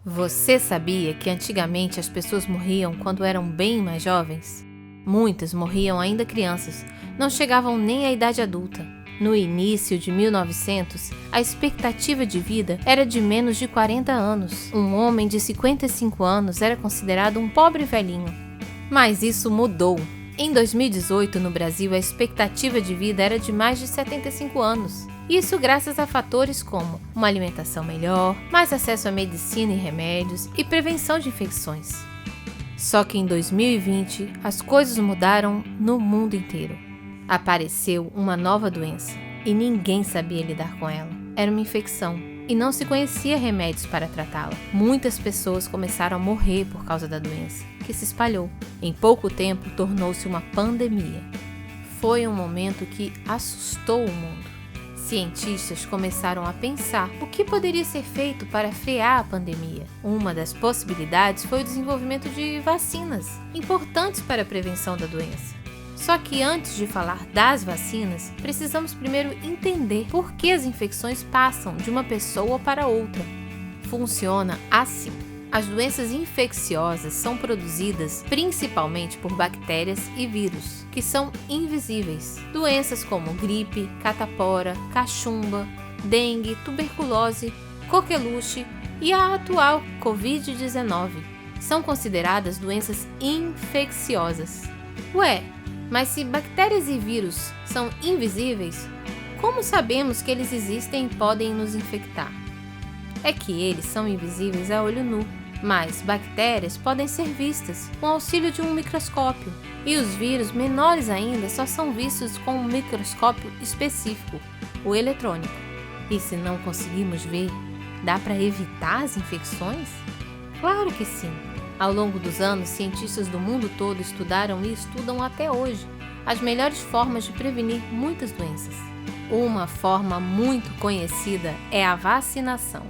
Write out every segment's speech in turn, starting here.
Você sabia que antigamente as pessoas morriam quando eram bem mais jovens? Muitas morriam ainda crianças, não chegavam nem à idade adulta. No início de 1900, a expectativa de vida era de menos de 40 anos. Um homem de 55 anos era considerado um pobre velhinho. Mas isso mudou. Em 2018, no Brasil, a expectativa de vida era de mais de 75 anos. Isso graças a fatores como uma alimentação melhor, mais acesso à medicina e remédios e prevenção de infecções. Só que em 2020, as coisas mudaram no mundo inteiro. Apareceu uma nova doença e ninguém sabia lidar com ela. Era uma infecção e não se conhecia remédios para tratá-la. Muitas pessoas começaram a morrer por causa da doença, que se espalhou. Em pouco tempo, tornou-se uma pandemia. Foi um momento que assustou o mundo. Cientistas começaram a pensar o que poderia ser feito para frear a pandemia. Uma das possibilidades foi o desenvolvimento de vacinas, importantes para a prevenção da doença. Só que antes de falar das vacinas, precisamos primeiro entender por que as infecções passam de uma pessoa para outra. Funciona assim. As doenças infecciosas são produzidas principalmente por bactérias e vírus, que são invisíveis. Doenças como gripe, catapora, cachumba, dengue, tuberculose, coqueluche e a atual Covid-19 são consideradas doenças infecciosas. Ué, mas se bactérias e vírus são invisíveis, como sabemos que eles existem e podem nos infectar? É que eles são invisíveis a olho nu, mas bactérias podem ser vistas com o auxílio de um microscópio, e os vírus menores ainda só são vistos com um microscópio específico, o eletrônico. E se não conseguimos ver, dá para evitar as infecções? Claro que sim! Ao longo dos anos, cientistas do mundo todo estudaram e estudam até hoje as melhores formas de prevenir muitas doenças. Uma forma muito conhecida é a vacinação.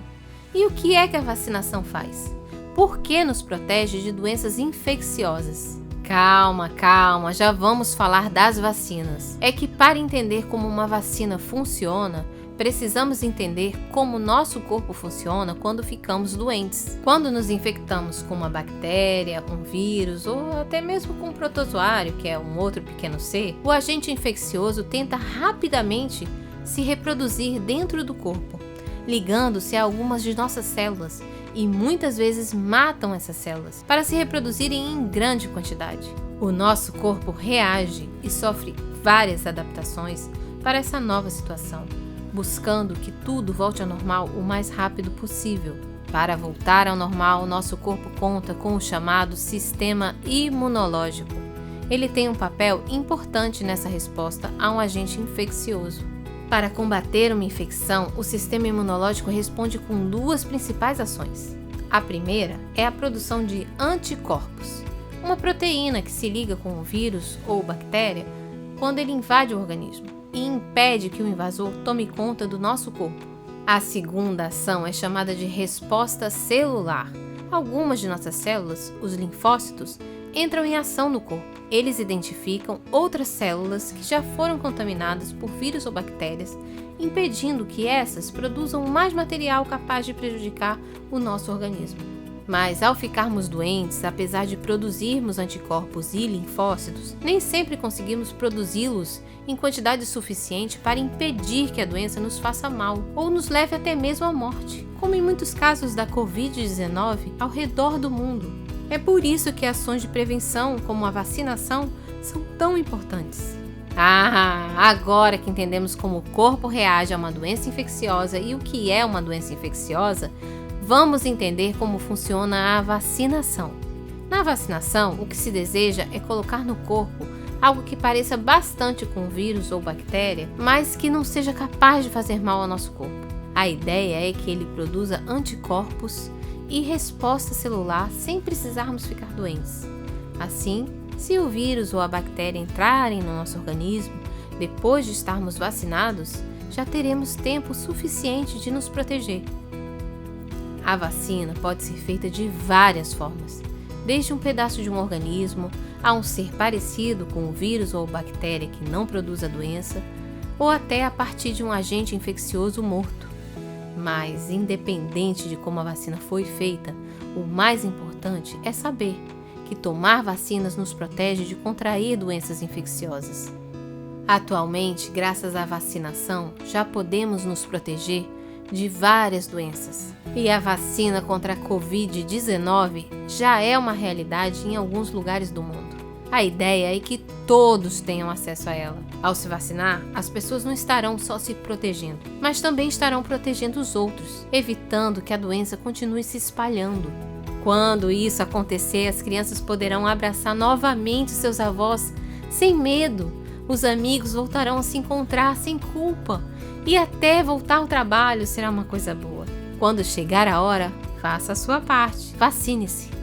E o que é que a vacinação faz? Por que nos protege de doenças infecciosas? Calma, já vamos falar das vacinas. É que para entender como uma vacina funciona, precisamos entender como nosso corpo funciona quando ficamos doentes. Quando nos infectamos com uma bactéria, um vírus ou até mesmo com um protozoário, que é um outro pequeno ser, o agente infeccioso tenta rapidamente se reproduzir dentro do corpo, ligando-se a algumas de nossas células e muitas vezes matam essas células para se reproduzirem em grande quantidade. O nosso corpo reage e sofre várias adaptações para essa nova situação, buscando que tudo volte ao normal o mais rápido possível. Para voltar ao normal, nosso corpo conta com o chamado sistema imunológico. Ele tem um papel importante nessa resposta a um agente infeccioso. Para combater uma infecção, o sistema imunológico responde com duas principais ações. A primeira é a produção de anticorpos, uma proteína que se liga com o vírus ou bactéria quando ele invade o organismo e impede que o invasor tome conta do nosso corpo. A segunda ação é chamada de resposta celular. Algumas de nossas células, os linfócitos, entram em ação no corpo. Eles identificam outras células que já foram contaminadas por vírus ou bactérias, impedindo que essas produzam mais material capaz de prejudicar o nosso organismo. Mas ao ficarmos doentes, apesar de produzirmos anticorpos e linfócitos, nem sempre conseguimos produzi-los em quantidade suficiente para impedir que a doença nos faça mal ou nos leve até mesmo à morte, como em muitos casos da Covid-19 ao redor do mundo. É por isso que ações de prevenção, como a vacinação, são tão importantes. Agora que entendemos como o corpo reage a uma doença infecciosa e o que é uma doença infecciosa, vamos entender como funciona a vacinação. Na vacinação, o que se deseja é colocar no corpo algo que pareça bastante com vírus ou bactéria, mas que não seja capaz de fazer mal ao nosso corpo. A ideia é que ele produza anticorpos e resposta celular sem precisarmos ficar doentes. Assim, se o vírus ou a bactéria entrarem no nosso organismo, depois de estarmos vacinados, já teremos tempo suficiente de nos proteger. A vacina pode ser feita de várias formas, desde um pedaço de um organismo a um ser parecido com o vírus ou bactéria que não produz a doença, ou até a partir de um agente infeccioso morto. Mas, independente de como a vacina foi feita, o mais importante é saber que tomar vacinas nos protege de contrair doenças infecciosas. Atualmente, graças à vacinação, já podemos nos proteger de várias doenças. E a vacina contra a Covid-19 já é uma realidade em alguns lugares do mundo. A ideia é que todos tenham acesso a ela. Ao se vacinar, as pessoas não estarão só se protegendo, mas também estarão protegendo os outros, evitando que a doença continue se espalhando. Quando isso acontecer, as crianças poderão abraçar novamente seus avós sem medo. Os amigos voltarão a se encontrar sem culpa. E até voltar ao trabalho será uma coisa boa. Quando chegar a hora, faça a sua parte. Vacine-se.